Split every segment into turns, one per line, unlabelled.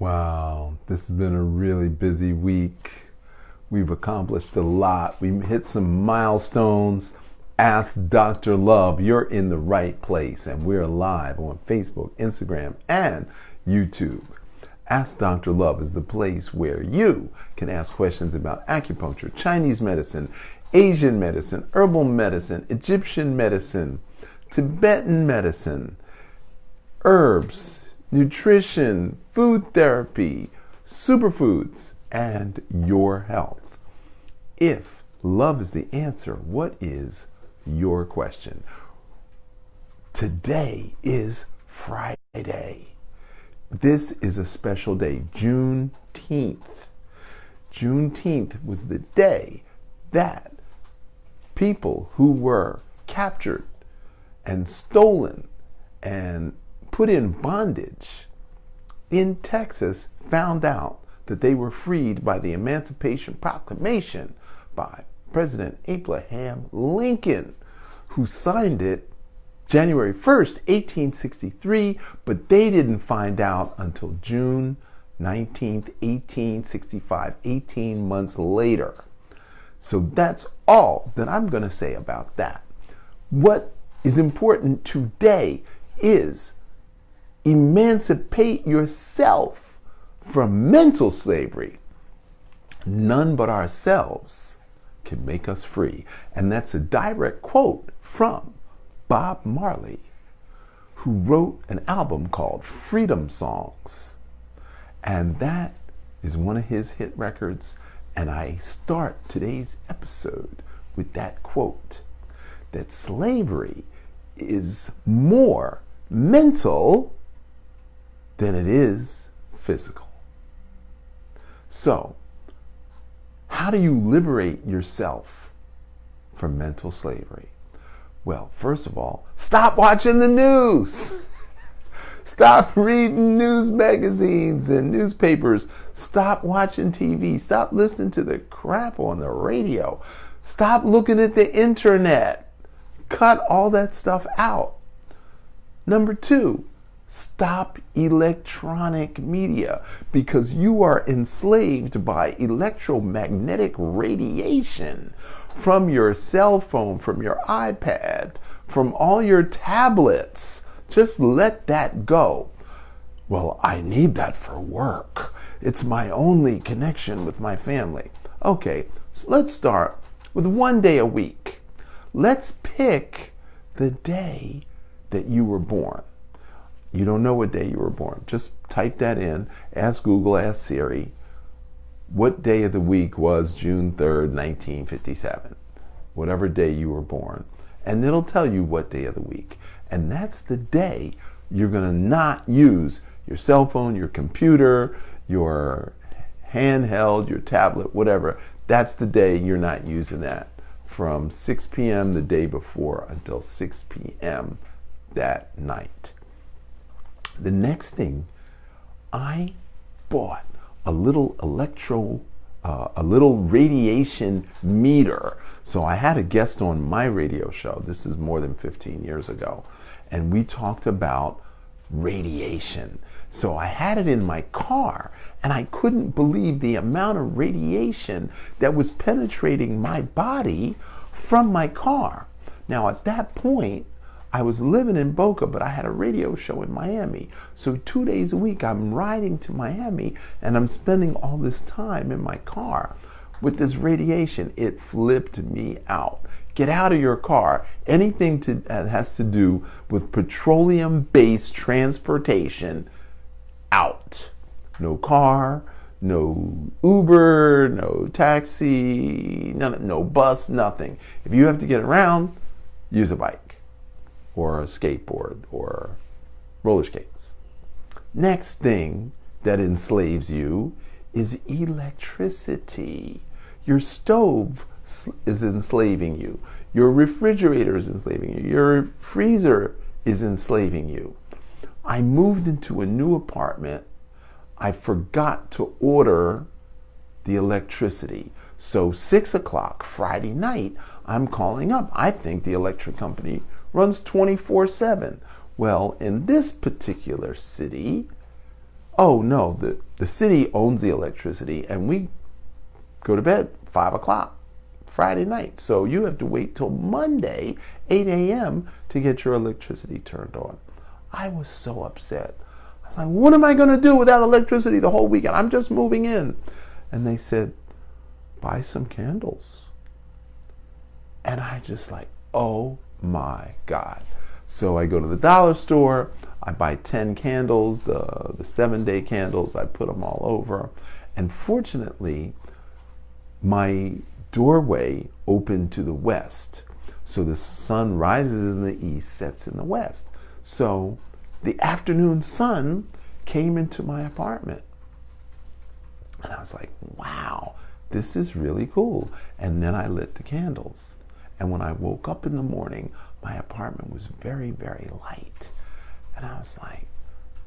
Wow, this has been a really busy week. We've accomplished a lot. We hit some milestones. Ask Dr. Love. You're in the right place, and we're live on Facebook, Instagram, and YouTube. Ask Dr. Love is the place where you can ask questions about acupuncture, Chinese medicine, Asian medicine, herbal medicine, Egyptian medicine, Tibetan medicine, herbs, nutrition, food therapy, superfoods, and your health. If love is the answer, what is your question? Today is Friday. This is a special day, Juneteenth. Juneteenth was the day that people who were captured and stolen and put in bondage in Texas found out that they were freed by the Emancipation Proclamation by President Abraham Lincoln, who signed it January 1st, 1863, but they didn't find out until June 19th, 1865, 18 months later. So that's all that I'm going to say about that. What is important today is emancipate yourself from mental slavery. None but ourselves can make us free. And that's a direct quote from Bob Marley, who wrote an album called Freedom Songs. And that is one of his hit records. And I start today's episode with that quote, that slavery is more mental than it is physical. So, how do you liberate yourself from mental slavery? Well, first of all, stop watching the news. Stop reading news magazines and newspapers. Stop watching TV. Stop listening to the crap on the radio. Stop looking at the internet. Cut all that stuff out. Number two, stop electronic media, because you are enslaved by electromagnetic radiation from your cell phone, from your iPad, from all your tablets. Just let that go. Well, I need that for work. It's my only connection with my family. Okay, so let's start with one day a week. Let's pick the day that you were born. You don't know what day you were born. Just type that in. Ask Google, ask Siri, what day of the week was June 3rd, 1957? Whatever day you were born. And it'll tell you what day of the week. And that's the day you're going to not use your cell phone, your computer, your handheld, your tablet, whatever. That's the day you're not using that. From 6 p.m. the day before until 6 p.m. that night. The next thing, I bought a little radiation meter. So I had a guest on my radio show. This is more than 15 years ago. And we talked about radiation. So I had it in my car, and I couldn't believe the amount of radiation that was penetrating my body from my car. Now at that point, I was living in Boca, but I had a radio show in Miami. So 2 days a week, I'm riding to Miami, and I'm spending all this time in my car with this radiation. It flipped me out. Get out of your car. Anything that has to do with petroleum-based transportation, out. No car, no Uber, no taxi, no bus, nothing. If you have to get around, use a bike or a skateboard or roller skates. Next thing that enslaves you is electricity. Your stove is enslaving you. Your refrigerator is enslaving you. Your freezer is enslaving you. I moved into a new apartment. I forgot to order the electricity. So 6 o'clock Friday night, I'm calling up. I think the electric company runs 24/7. Well, in this particular city, Oh no, the city owns the electricity and we go to bed 5 o'clock Friday night. So you have to wait till Monday, 8 a.m. to get your electricity turned on. I was so upset. I was like, what am I going to do without electricity the whole weekend? I'm just moving in. And they said, buy some candles. And I just like, oh my God. So I go to the dollar store, I buy 10 candles, the 7-day candles, I put them all over. And fortunately, my doorway opened to the west. So the sun rises in the east, sets in the west. So the afternoon sun came into my apartment. And I was like, wow, this is really cool. And then I lit the candles. And when I woke up in the morning, my apartment was very, very light. And I was like,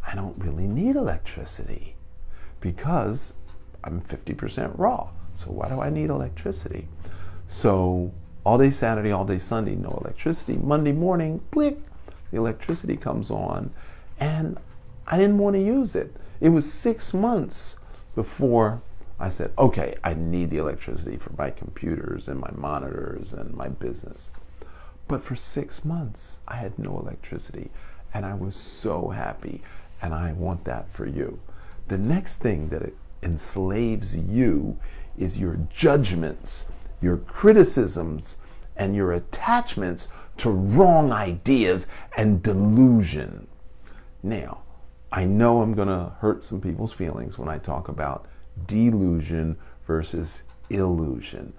I don't really need electricity because I'm 50% raw. So why do I need electricity? So all day Saturday, all day Sunday, no electricity. Monday morning, click, the electricity comes on. And I didn't want to use it. It was 6 months before I said, okay, I need the electricity for my computers and my monitors and my business. But for 6 months, I had no electricity and I was so happy, and I want that for you. The next thing that enslaves you is your judgments, your criticisms, and your attachments to wrong ideas and delusion. Now, I know I'm going to hurt some people's feelings when I talk about delusion versus illusion.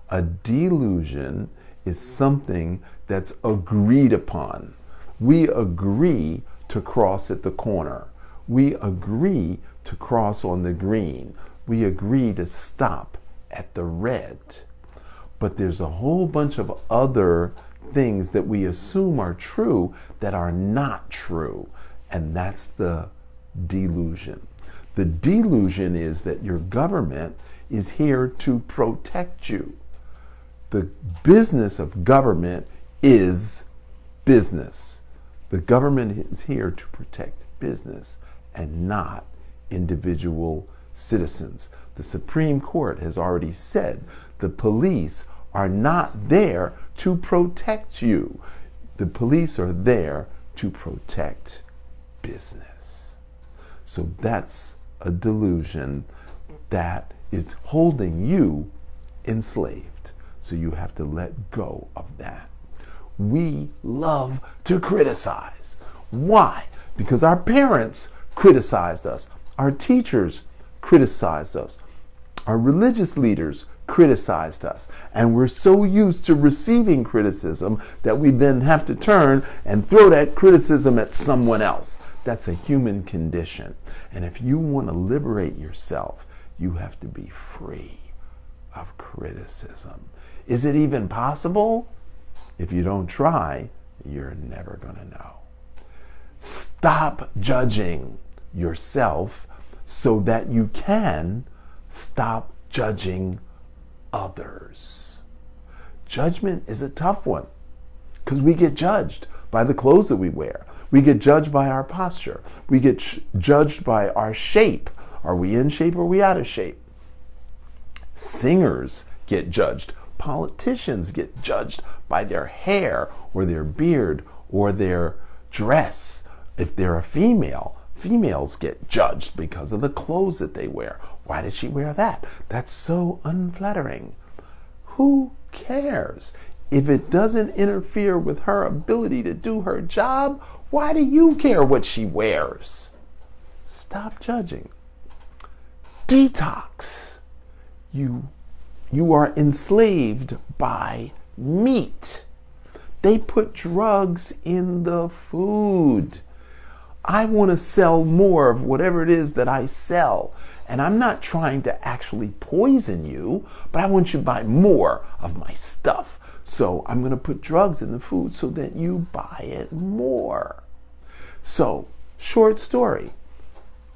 A delusion is something that's agreed upon. We agree to cross at the corner. We agree to cross on the green. We agree to stop at the red. But there's a whole bunch of other things that we assume are true that are not true. And that's the delusion. The delusion is that your government is here to protect you. The business of government is business. The government is here to protect business and not individual citizens. The Supreme Court has already said the police are not there to protect you. The police are there to protect business. So that's a delusion that is holding you enslaved. So you have to let go of that. We love to criticize. Why? Because our parents criticized us. Our teachers criticized us. Our religious leaders criticized us. And we're so used to receiving criticism that we then have to turn and throw that criticism at someone else. That's a human condition. And if you want to liberate yourself, you have to be free of criticism. Is it even possible? If you don't try, you're never going to know. Stop judging yourself so that you can stop judging others. Judgment is a tough one because we get judged by the clothes that we wear. We get judged by our posture. We get judged by our shape. Are we in shape or are we out of shape? Singers get judged. Politicians get judged by their hair or their beard or their dress. If they're a female, females get judged because of the clothes that they wear. Why did she wear that? That's so unflattering. Who cares? If it doesn't interfere with her ability to do her job, why do you care what she wears? Stop judging. Detox. You are enslaved by meat. They put drugs in the food. I want to sell more of whatever it is that I sell. And I'm not trying to actually poison you, but I want you to buy more of my stuff. So I'm going to put drugs in the food so that you buy it more. So, short story.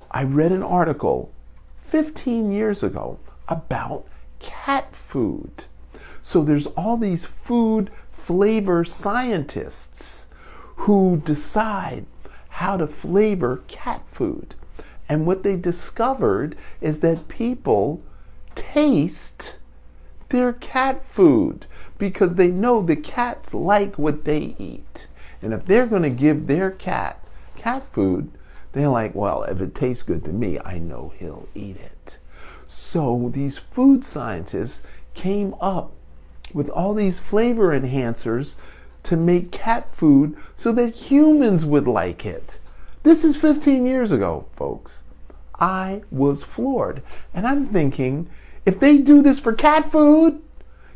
I read an article 15 years ago about cat food. So there's all these food flavor scientists who decide how to flavor cat food. And what they discovered is that people taste their cat food because they know the cats like what they eat. And if they're going to give their cat food, they're like, well, if it tastes good to me, I know he'll eat it. So these food scientists came up with all these flavor enhancers to make cat food so that humans would like it. This is 15 years ago, folks. I was floored. And I'm thinking, if they do this for cat food,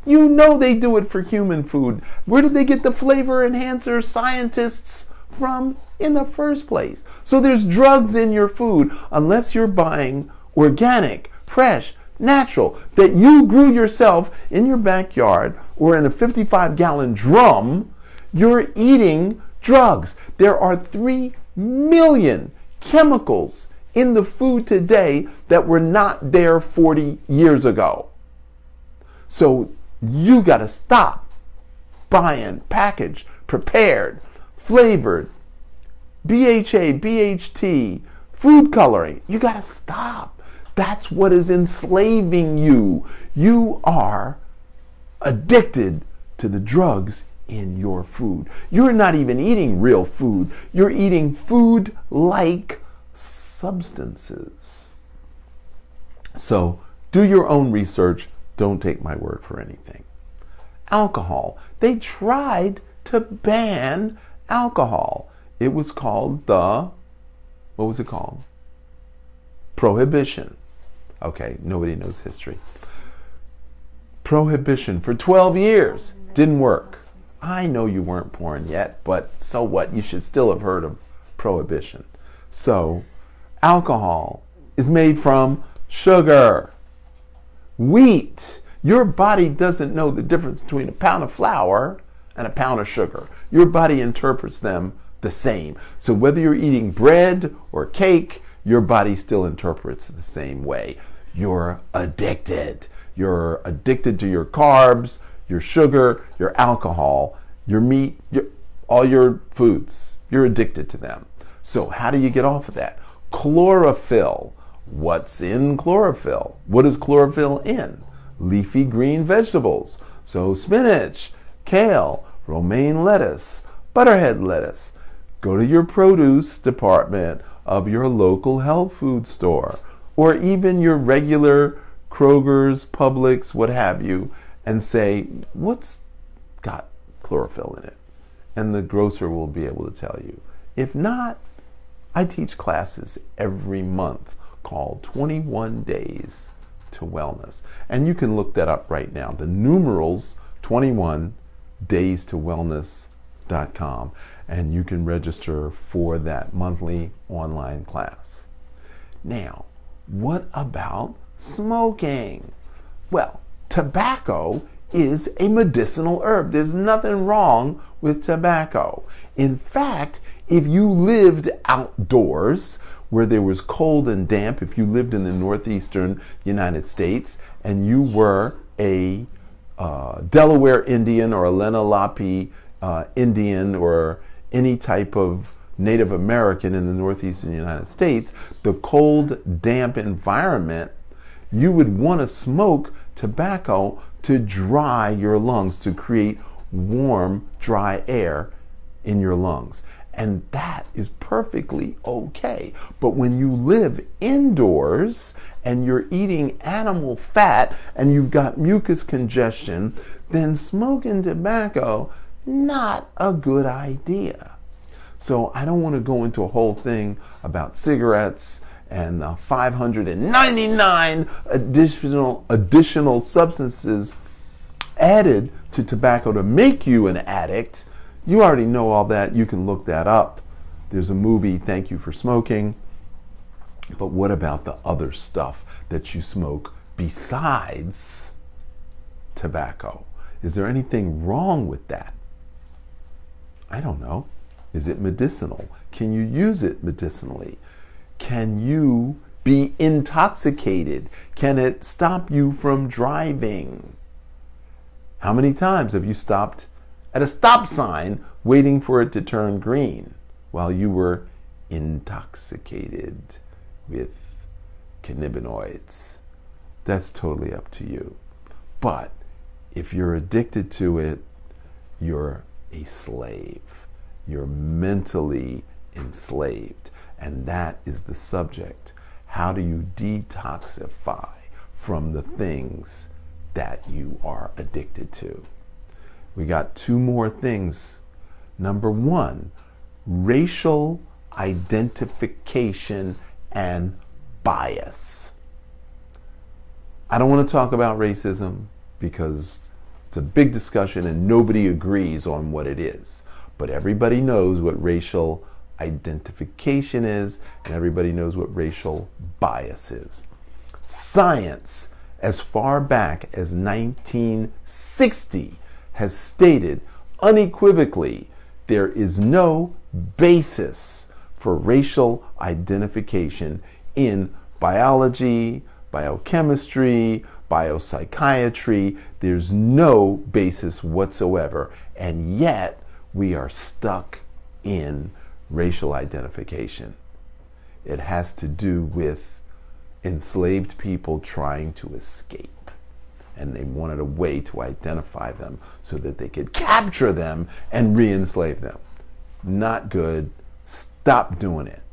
you know they do it for human food. Where did they get the flavor enhancer scientists from in the first place? So there's drugs in your food unless you're buying organic, fresh, natural, that you grew yourself in your backyard or in a 55-gallon drum. You're eating drugs. There are 3 million chemicals in the food today that were not there 40 years ago. So you got to stop buying packaged, prepared, flavored, BHA, BHT, food coloring. You got to stop. That's what is enslaving you. You are addicted to the drugs in your food. You're not even eating real food. You're eating food-like substances. So do your own research. Don't take my word for anything. Alcohol. They tried to ban alcohol. It was called what was it called? Prohibition. Okay, nobody knows history. Prohibition for 12 years. Didn't work. I know you weren't born yet, but so what? You should still have heard of prohibition. So, alcohol is made from sugar, wheat. Your body doesn't know the difference between a pound of flour and a pound of sugar. Your body interprets them the same. So whether you're eating bread or cake, your body still interprets the same way. You're addicted. You're addicted to your carbs, your sugar, your alcohol, your meat, all your foods. You're addicted to them. So how do you get off of that? Chlorophyll. What's in chlorophyll? What is chlorophyll in? Leafy green vegetables. So spinach, kale, romaine lettuce, butterhead lettuce. Go to your produce department of your local health food store or even your regular Kroger's, Publix, what have you, and say, what's got chlorophyll in it? And the grocer will be able to tell you. If not, I teach classes every month called 21 Days to Wellness. And you can look that up right now. The numerals 21 Days to Wellness.com. And you can register for that monthly online class. Now, what about smoking? Well, tobacco is a medicinal herb. There's nothing wrong with tobacco. In fact, if you lived outdoors where there was cold and damp, if you lived in the northeastern United States and you were a Delaware Indian or a Lenape Indian or any type of Native American in the northeastern United States, the cold, damp environment, you would want to smoke tobacco to dry your lungs, to create warm, dry air in your lungs. And that is perfectly okay. But when you live indoors and you're eating animal fat and you've got mucus congestion, then smoking tobacco, not a good idea. So I don't want to go into a whole thing about cigarettes and 599 additional substances added to tobacco to make you an addict. You already know all that. You can look that up. There's a movie, Thank You for Smoking. But what about the other stuff that you smoke besides tobacco? Is there anything wrong with that? I don't know. Is it medicinal? Can you use it medicinally? Can you be intoxicated? Can it stop you from driving? How many times have you stopped at a stop sign waiting for it to turn green while you were intoxicated with cannabinoids. That's totally up to you. But if you're addicted to it, you're a slave. You're mentally enslaved. And that is the subject. How do you detoxify from the things that you are addicted to? We got two more things. Number one, racial identification and bias. I don't want to talk about racism because it's a big discussion and nobody agrees on what it is. But everybody knows what racial identification is, and everybody knows what racial bias is. Science, as far back as 1960, has stated unequivocally there is no basis for racial identification in biology, biochemistry, biopsychiatry. There's no basis whatsoever, and yet we are stuck in racial identification. It has to do with enslaved people trying to escape, and they wanted a way to identify them so that they could capture them and re-enslave them. Not good. Stop doing it.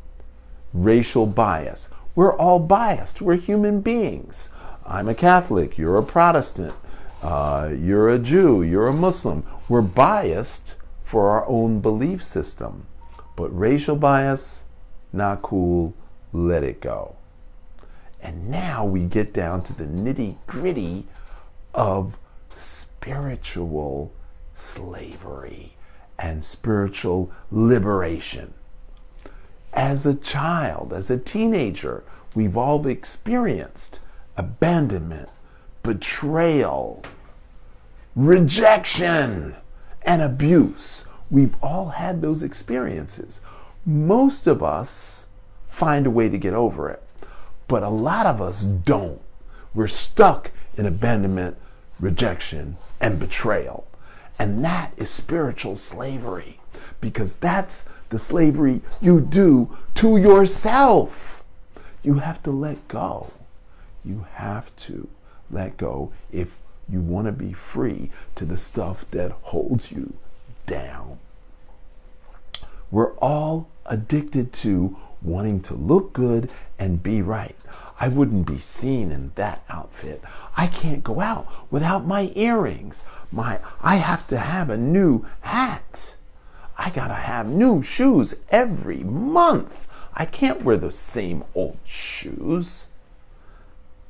Racial bias. We're all biased. We're human beings. I'm a Catholic. You're a Protestant. You're a Jew. You're a Muslim. We're biased for our own belief system. But racial bias, not cool. Let it go. And now we get down to the nitty-gritty of spiritual slavery and spiritual liberation. As a child, as a teenager, we've all experienced abandonment, betrayal, rejection, and abuse. We've all had those experiences. Most of us find a way to get over it, but a lot of us don't. We're stuck in abandonment, rejection, and betrayal. And that is spiritual slavery, because that's the slavery you do to yourself. You have to let go. You have to let go if you want to be free to the stuff that holds you down. We're all addicted to wanting to look good and be right. I wouldn't be seen in that outfit. I can't go out without my earrings. I have to have a new hat. I gotta have new shoes every month. I can't wear the same old shoes.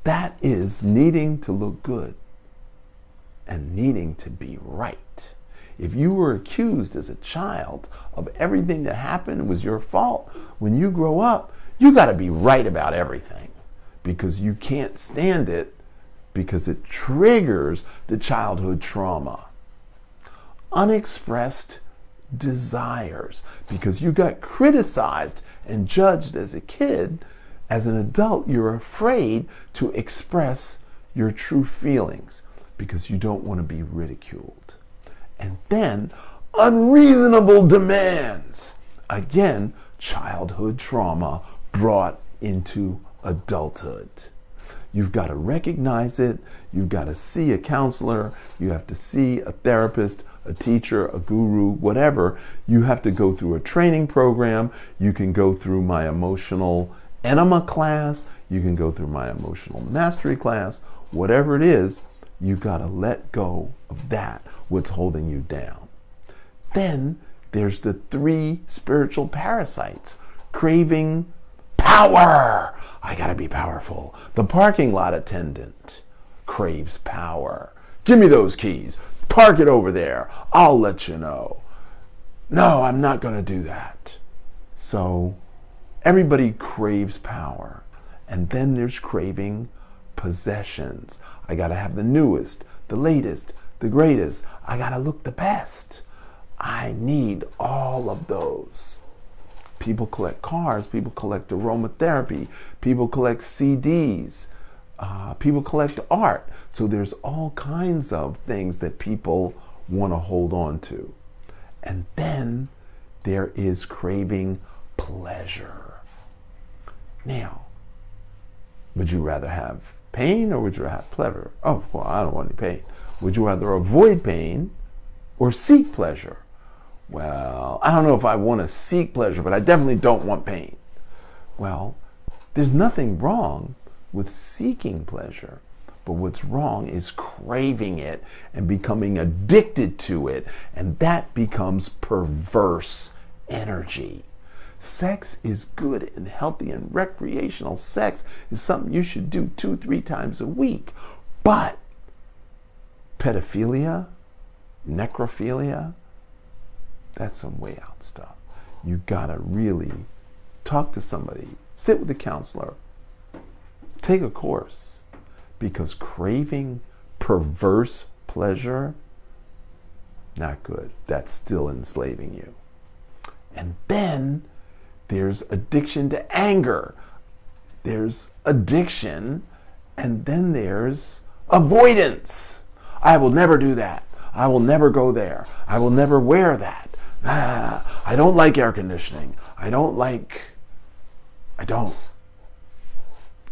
That is needing to look good and needing to be right. If you were accused as a child of everything that happened was your fault, when you grow up, you got to be right about everything, because you can't stand it, because it triggers the childhood trauma. Unexpressed desires, because you got criticized and judged as a kid. As an adult, you're afraid to express your true feelings because you don't want to be ridiculed. And then unreasonable demands. Again, childhood trauma brought into adulthood. You've got to recognize it. You've got to see a counselor. You have to see a therapist, a teacher, a guru, whatever. You have to go through a training program. You can go through my emotional enema class. You can go through my emotional mastery class. Whatever it is, you got to let go of that, what's holding you down. Then there's the 3 spiritual parasites. Craving power. I got to be powerful. The parking lot attendant craves power. Give me those keys. Park it over there. I'll let you know. No, I'm not going to do that. So everybody craves power. And then there's craving possessions. I got to have the newest, the latest, the greatest. I got to look the best. I need all of those. People collect cars. People collect aromatherapy. People collect CDs. People collect art. So there's all kinds of things that people want to hold on to. And then there is craving pleasure. Now, Would you rather have pain or would you rather have pleasure? Oh, well, I don't want any pain. Would you rather avoid pain or seek pleasure? Well, I don't know if I want to seek pleasure, but I definitely don't want pain. Well, there's nothing wrong with seeking pleasure, but what's wrong is craving it and becoming addicted to it, and that becomes perverse energy. Sex is good and healthy, and recreational sex is something you should do 2-3 times a week. But pedophilia, necrophilia, that's some way out stuff. You gotta really talk to somebody, sit with a counselor, take a course, because craving perverse pleasure, not good. That's still enslaving you. And then there's addiction to anger. There's addiction, and then there's avoidance. I will never do that. I will never go there. I will never wear that. I don't like air conditioning. I don't.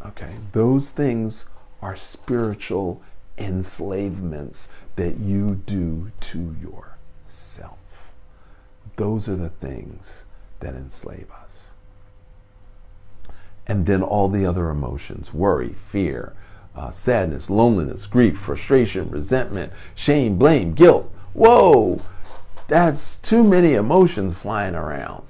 Okay, those things are spiritual enslavements that you do to yourself. Those are the things that enslave us. And then all the other emotions: worry, fear, sadness, loneliness, grief, frustration, resentment, shame, blame, guilt. Whoa, that's too many emotions flying around.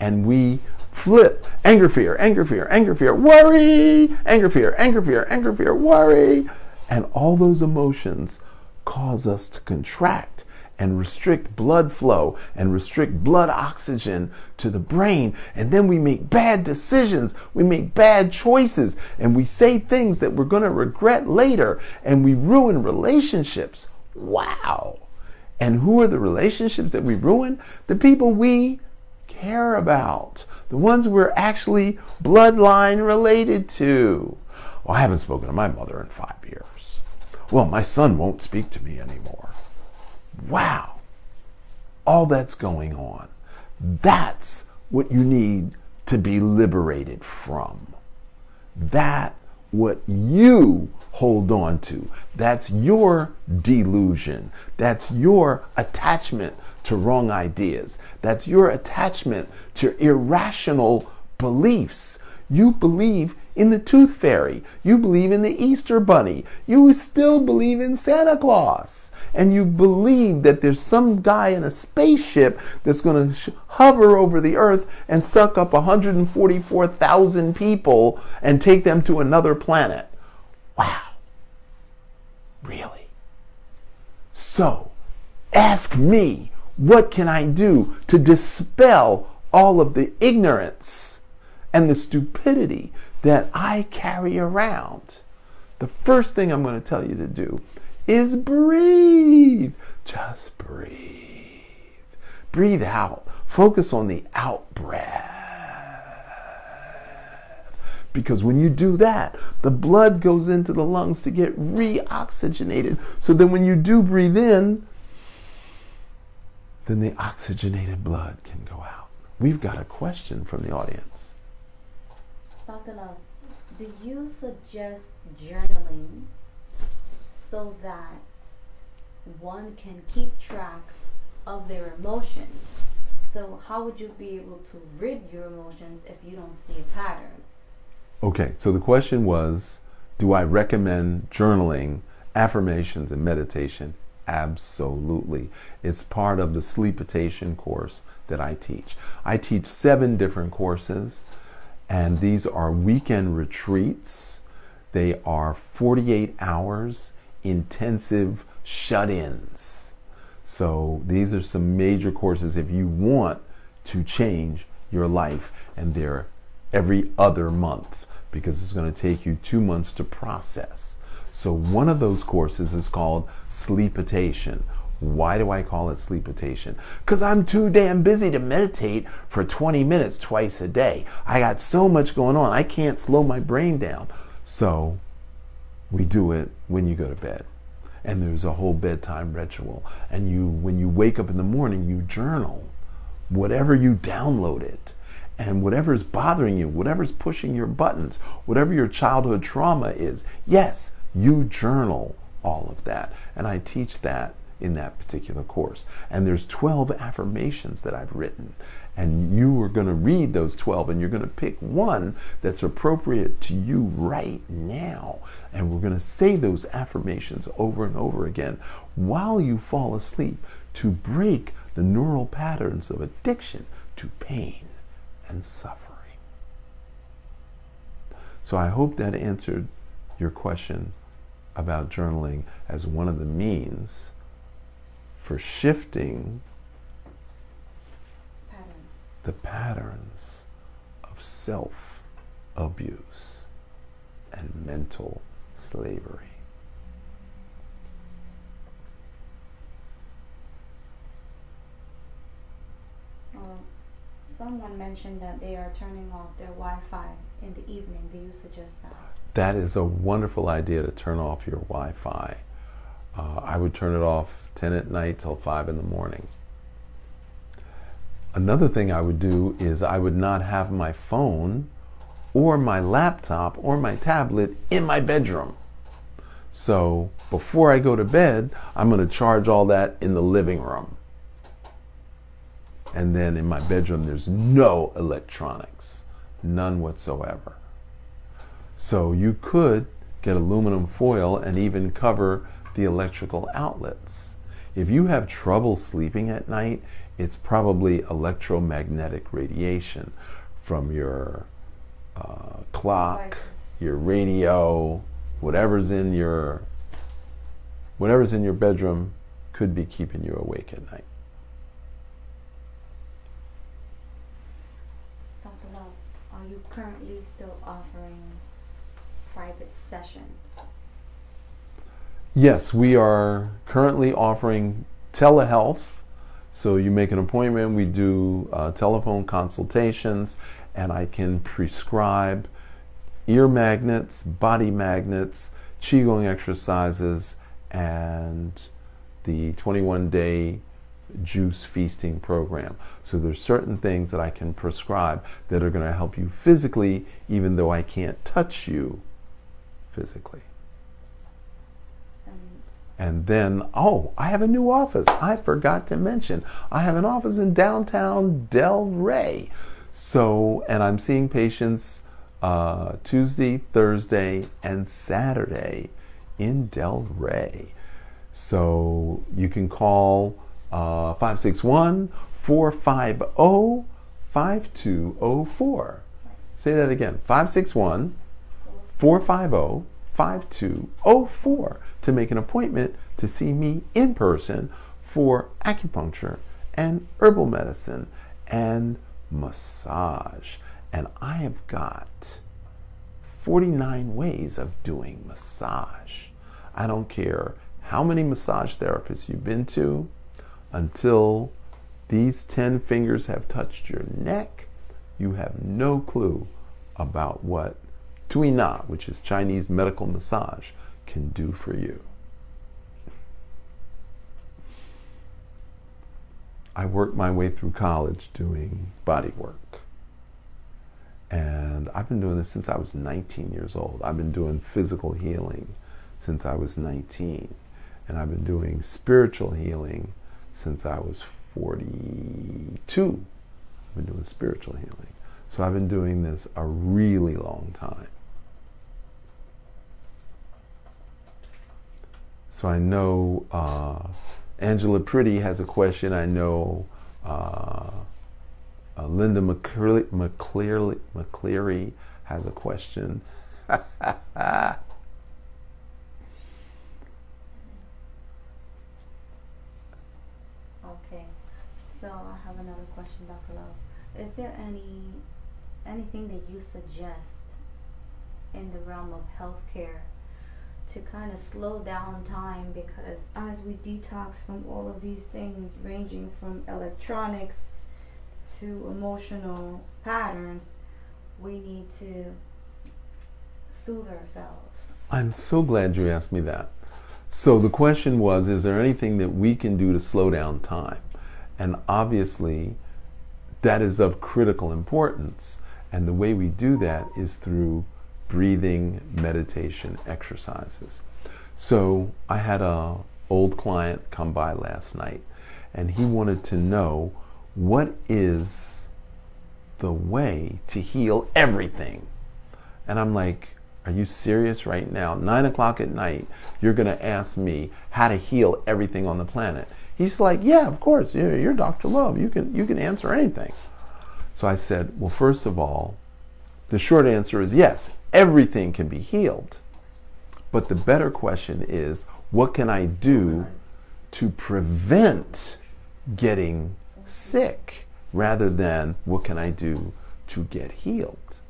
And we flip: anger, fear, anger, fear, anger, fear, worry, anger, fear, anger, fear, anger, fear, worry. And all those emotions cause us to contract and restrict blood flow and restrict blood oxygen to the brain. And then we make bad decisions, we make bad choices, and we say things that we're going to regret later, and we ruin relationships. Wow. And who are the relationships that we ruin? The people we care about, the ones we're actually bloodline related to. Well, I haven't spoken to my mother in 5 years. Well, my son won't speak to me anymore. Wow. All that's going on. That's what you need to be liberated from. That what you hold on to. That's your delusion. That's your attachment to wrong ideas. That's your attachment to irrational beliefs. You believe in the tooth fairy. You believe in the Easter bunny. You still believe in Santa Claus. And you believe that there's some guy in a spaceship that's going to hover over the earth and suck up 144,000 people and take them to another planet. Wow. Really? So, ask me, what can I do to dispel all of the ignorance and the stupidity that I carry around? The first thing I'm going to tell you to do is breathe. Just breathe. Breathe out. Focus on the out breath. Because when you do that, the blood goes into the lungs to get reoxygenated. So then when you do breathe in, then the oxygenated blood can go out. We've got a question from the audience.
Dr. Love, do you suggest journaling so that one can keep track of their emotions? So how would you be able to rid your emotions if you don't see a pattern?
Okay, so the question was, do I recommend journaling, affirmations, and meditation? Absolutely. It's part of the sleepitation course that I teach. I teach 7 different courses, and these are weekend retreats. They are 48 hours intensive shut-ins. So these are some major courses if you want to change your life, and they're every other month because it's going to take you 2 months to process. So one of those courses is called Sleepitation. Why do I call it Sleepitation? Because I'm too damn busy to meditate for 20 minutes twice a day. I got so much going on, I can't slow my brain down. So we do it when you go to bed. And there's a whole bedtime ritual. And when you wake up in the morning, you journal whatever you downloaded. And whatever's bothering you, whatever's pushing your buttons, whatever your childhood trauma is, yes, you journal all of that. And I teach that in that particular course. And there's 12 affirmations that I've written. And you are going to read those 12 and you're going to pick one that's appropriate to you right now. And we're going to say those affirmations over and over again while you fall asleep to break the neural patterns of addiction to pain and suffering. So I hope that answered your question about journaling as one of the means for shifting the patterns of self-abuse and mental slavery.
Someone mentioned that they are turning off their Wi-Fi in the evening. Do you suggest that?
That is a wonderful idea, to turn off your Wi-Fi. I would turn it off 10 at night till 5 in the morning. Another thing I would do is I would not have my phone or my laptop or my tablet in my bedroom. So before I go to bed, I'm going to charge all that in the living room. And then in my bedroom, there's no electronics, none whatsoever. So you could get aluminum foil and even cover the electrical outlets. If you have trouble sleeping at night, it's probably electromagnetic radiation from your clock, your radio, whatever's in your bedroom could be keeping you awake at night.
Dr. Love, are you currently still offering private sessions?
Yes, we are currently offering telehealth. So you make an appointment, we do telephone consultations, and I can prescribe ear magnets, body magnets, Qigong exercises, and the 21-day juice feasting program. So there's certain things that I can prescribe that are going to help you physically, even though I can't touch you physically. And then, I have a new office. I forgot to mention, I have an office in downtown Delray. So, and I'm seeing patients Tuesday, Thursday, and Saturday in Delray. So you can call 561-450-5204. Say that again, 561-450-5204 to make an appointment to see me in person for acupuncture and herbal medicine and massage. And I have got 49 ways of doing massage. I don't care how many massage therapists you've been to, until these 10 fingers have touched your neck, you have no clue about what Tui Na, which is Chinese medical massage, can do for you. I worked my way through college doing body work. And I've been doing this since I was 19 years old. I've been doing physical healing since I was 19. And I've been doing spiritual healing since I was 42. I've been doing spiritual healing. So I've been doing this a really long time. So I know Angela Pretty has a question. I know Linda McCleary has a question.
Okay, so I have another question, Dr. Love. Is there anything that you suggest in the realm of healthcare to kind of slow down time? Because as we detox from all of these things, ranging from electronics to emotional patterns, we need to soothe ourselves.
I'm so glad you asked me that. So the question was, is there anything that we can do to slow down time? And obviously, that is of critical importance. And the way we do that is through breathing meditation exercises. So I had a old client come by last night, and he wanted to know, what is the way to heal everything? And I'm like, are you serious right now? 9 o'clock at night, you're going to ask me how to heal everything on the planet? He's like, yeah, of course. You're Dr. Love. You can answer anything. So I said, well, first of all, the short answer is yes, everything can be healed. But the better question is, what can I do to prevent getting sick, rather than what can I do to get healed?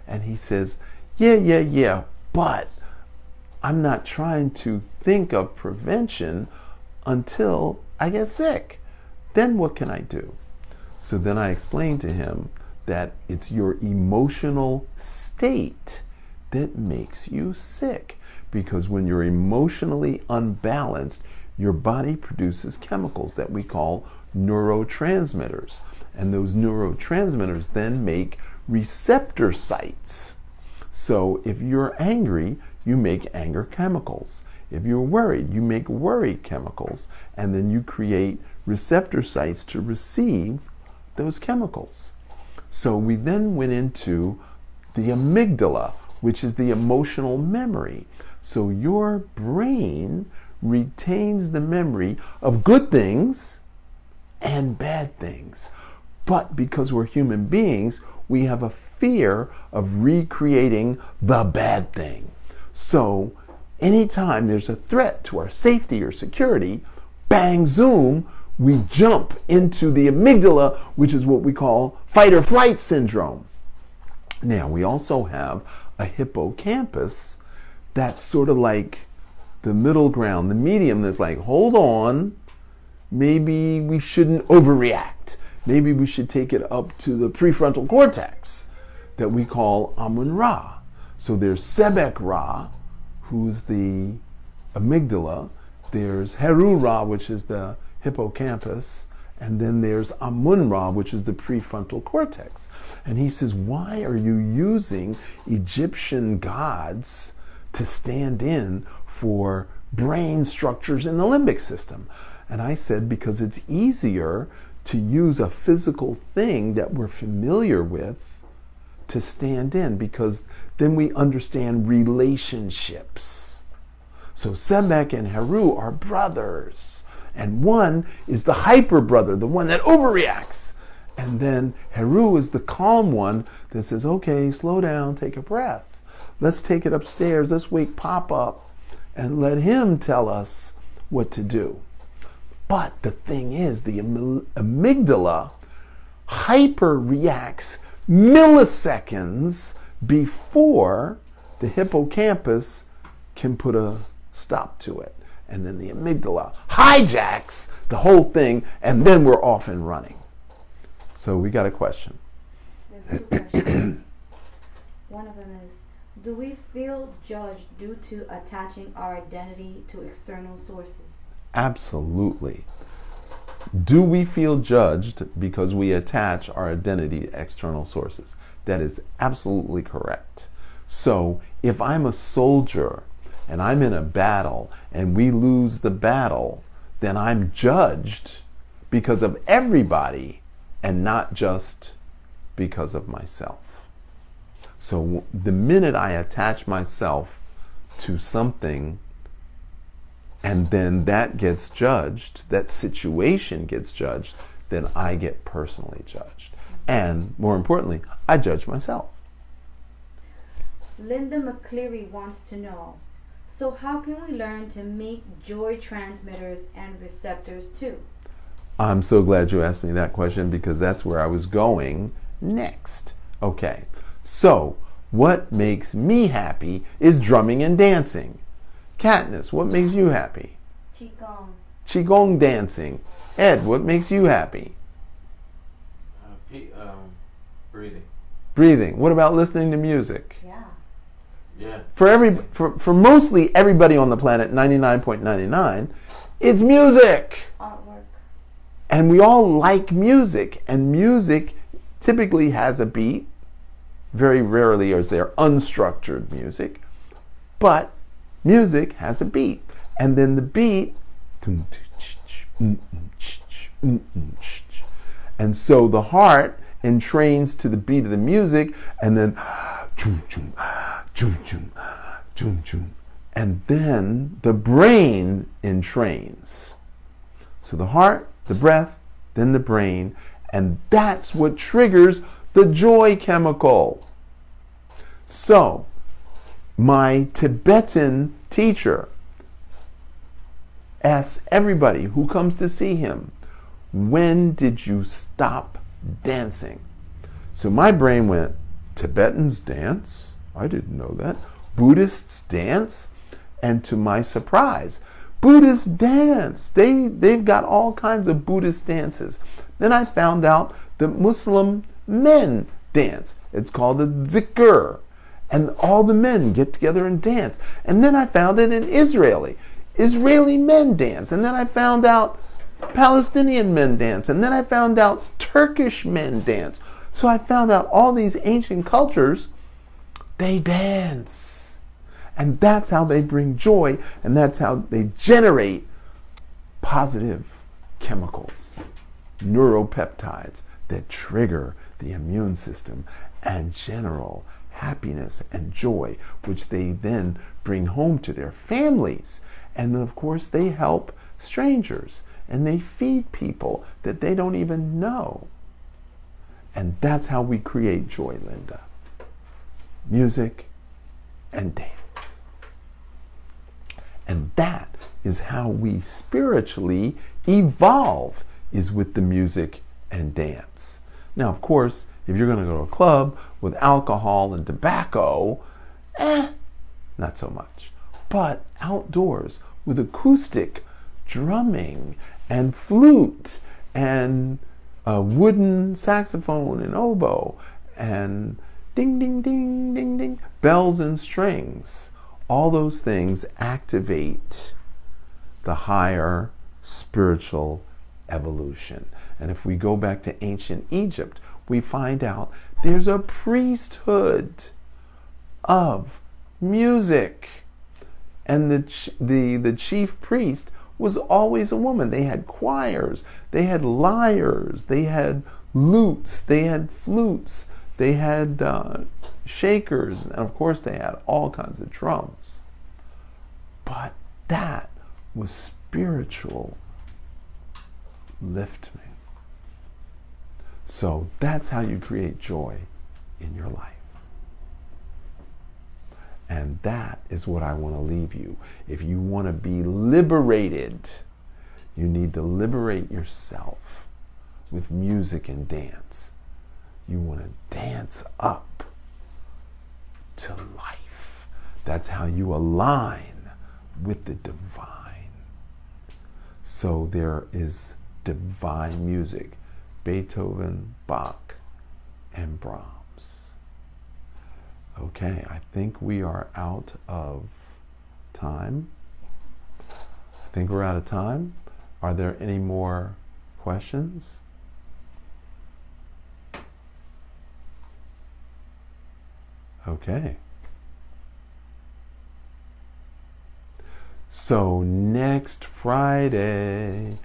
And he says, yeah, but I'm not trying to think of prevention until I get sick. Then what can I do? So then I explained to him that it's your emotional state that makes you sick. Because when you're emotionally unbalanced, your body produces chemicals that we call neurotransmitters. And those neurotransmitters then make receptor sites. So if you're angry, you make anger chemicals. If you're worried, you make worry chemicals. And then you create receptor sites to receive those chemicals. So we then went into the amygdala, which is the emotional memory. So your brain retains the memory of good things and bad things. But because we're human beings, we have a fear of recreating the bad thing. So anytime there's a threat to our safety or security, bang, zoom, we jump into the amygdala, which is what we call fight or flight syndrome. Now, we also have a hippocampus that's sort of like the middle ground, the medium that's like, hold on, maybe we shouldn't overreact. Maybe we should take it up to the prefrontal cortex that we call Amun-Ra. So there's Sebek-Ra, who's the amygdala. There's Heru-Ra, which is the hippocampus. And then there's Amun-Ra, which is the prefrontal cortex. And he says, why are you using Egyptian gods to stand in for brain structures in the limbic system? And I said, because it's easier to use a physical thing that we're familiar with to stand in, because then we understand relationships. So Sebek and Heru are brothers, and one is the hyper brother, the one that overreacts. And then Heru is the calm one that says, okay, slow down, take a breath. Let's take it upstairs, let's wake Pop up and let him tell us what to do. But the thing is, the amygdala hyper reacts milliseconds before the hippocampus can put a stop to it. And then the amygdala hijacks the whole thing, and then we're off and running. So we got a question.
There's 2 questions. One of them is, do we feel judged due to attaching our identity to external sources?
Absolutely. Do we feel judged because we attach our identity to external sources? That is absolutely correct. So if I'm a soldier and I'm in a battle and we lose the battle, then I'm judged because of everybody and not just because of myself. So the minute I attach myself to something, and then that gets judged, that situation gets judged, then I get personally judged. And more importantly, I judge myself.
Linda McCleary wants to know, so how can we learn to make joy transmitters and receptors too?
I'm so glad you asked me that question, because that's where I was going next. Okay, so what makes me happy is drumming and dancing. Katniss, what makes you happy?
Qigong.
Qigong dancing. Ed, what makes you happy?
Breathing.
Breathing. What about listening to music?
Yeah.
For mostly everybody on the planet, 99.99, it's music.
Artwork.
And we all like music, and music typically has a beat. Very rarely is there unstructured music, but music has a beat. And then the beat, and so the heart entrains to the beat of the music, and then and then the brain entrains. So the heart, the breath, then the brain, and that's what triggers the joy chemical. So my Tibetan teacher asks everybody who comes to see him, when did you stop dancing? So my brain went, Tibetans dance? I didn't know that. Buddhists dance? And to my surprise, Buddhists dance. They've got all kinds of Buddhist dances. Then I found out that Muslim men dance. It's called a zikr. And all the men get together and dance. And then I found that in Israeli men dance. And then I found out Palestinian men dance. And then I found out Turkish men dance. So I found out all these ancient cultures, they dance. And that's how they bring joy. And that's how they generate positive chemicals, neuropeptides that trigger the immune system and general happiness and joy, which they then bring home to their families. And then, of course, they help strangers and they feed people that they don't even know. And that's how we create joy, Linda. Music and dance. And that is how we spiritually evolve, is with the music and dance. Now, of course, if you're going to go to a club with alcohol and tobacco, not so much. But outdoors with acoustic drumming and flute and a wooden saxophone and oboe and ding, ding, ding, ding, ding, bells and strings, all those things activate the higher spiritual evolution. And if we go back to ancient Egypt, we find out there's a priesthood of music. And the chief priest was always a woman. They had choirs, they had lyres, they had lutes, they had flutes, they had shakers, and of course they had all kinds of drums. But that was spiritual lifting. So that's how you create joy in your life. And that is what I want to leave you. If you want to be liberated, you need to liberate yourself with music and dance. You want to dance up to life. That's how you align with the divine. So there is divine music. Beethoven, Bach, and Brahms. Okay, I think we are out of time. I think we're out of time. Are there any more questions? Okay. So next Friday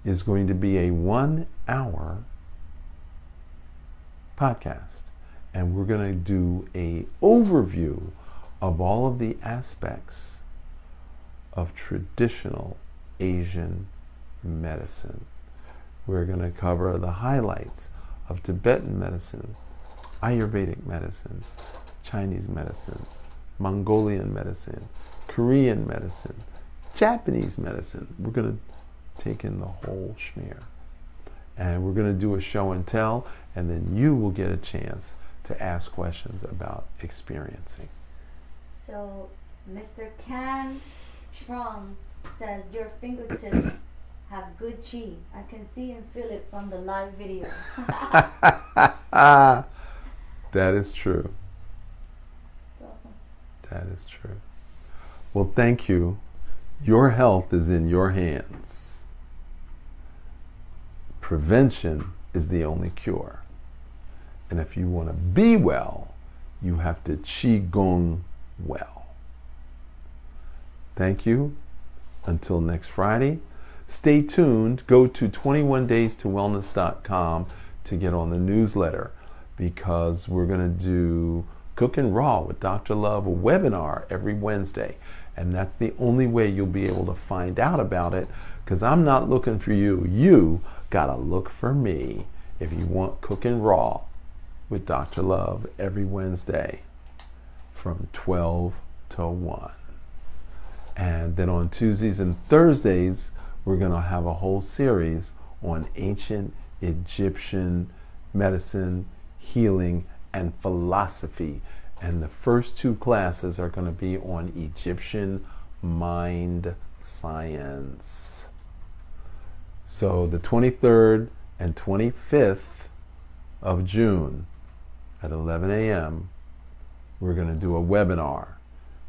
is going to be a 1 hour podcast. And we're going to do a overview of all of the aspects of traditional Asian medicine. We're going to cover the highlights of Tibetan medicine, Ayurvedic medicine, Chinese medicine, Mongolian medicine, Korean medicine, Japanese medicine. We're going to take in the whole schmear. And we're going to do a show and tell, and then you will get a chance to ask questions about experiencing.
So, Mr. Can Trong says your fingertips have good chi. I can see and feel it from the live video.
That is true.
That's awesome.
That is true. Well, thank you. Your health is in your hands. Prevention is the only cure. And if you want to be well, you have to Qigong well. Thank you. Until next Friday, stay tuned. Go to 21daystowellness.com to get on the newsletter, because we're going to do Cooking Raw with Dr. Love, a webinar every Wednesday. And that's the only way you'll be able to find out about it, because I'm not looking for you. You got to look for me if you want Cooking Raw with Dr. Love every Wednesday from 12 to 1. And then on Tuesdays and Thursdays, we're going to have a whole series on ancient Egyptian medicine, healing, and philosophy. And the first 2 classes are going to be on Egyptian mind science. So the 23rd and 25th of June at 11 a.m., we're going to do a webinar.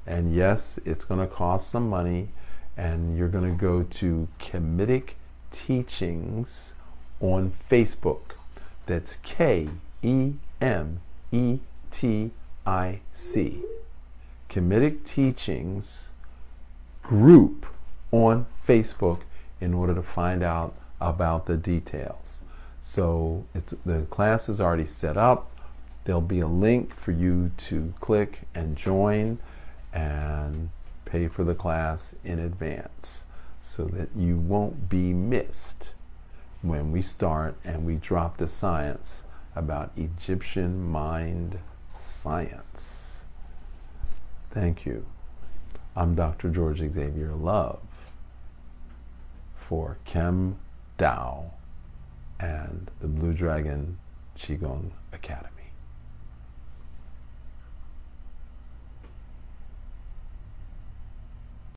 And yes, it's going to cost some money. And you're going to go to Kemetic Teachings on Facebook. That's Kemetic. Kemetic Teachings group on Facebook in order to find out about the details. So the class is already set up. There'll be a link for you to click and join and pay for the class in advance so that you won't be missed when we start and we drop the science about Egyptian mind science. Thank you. I'm Dr. George Xavier Love for Chem Dao and the Blue Dragon Qigong Academy.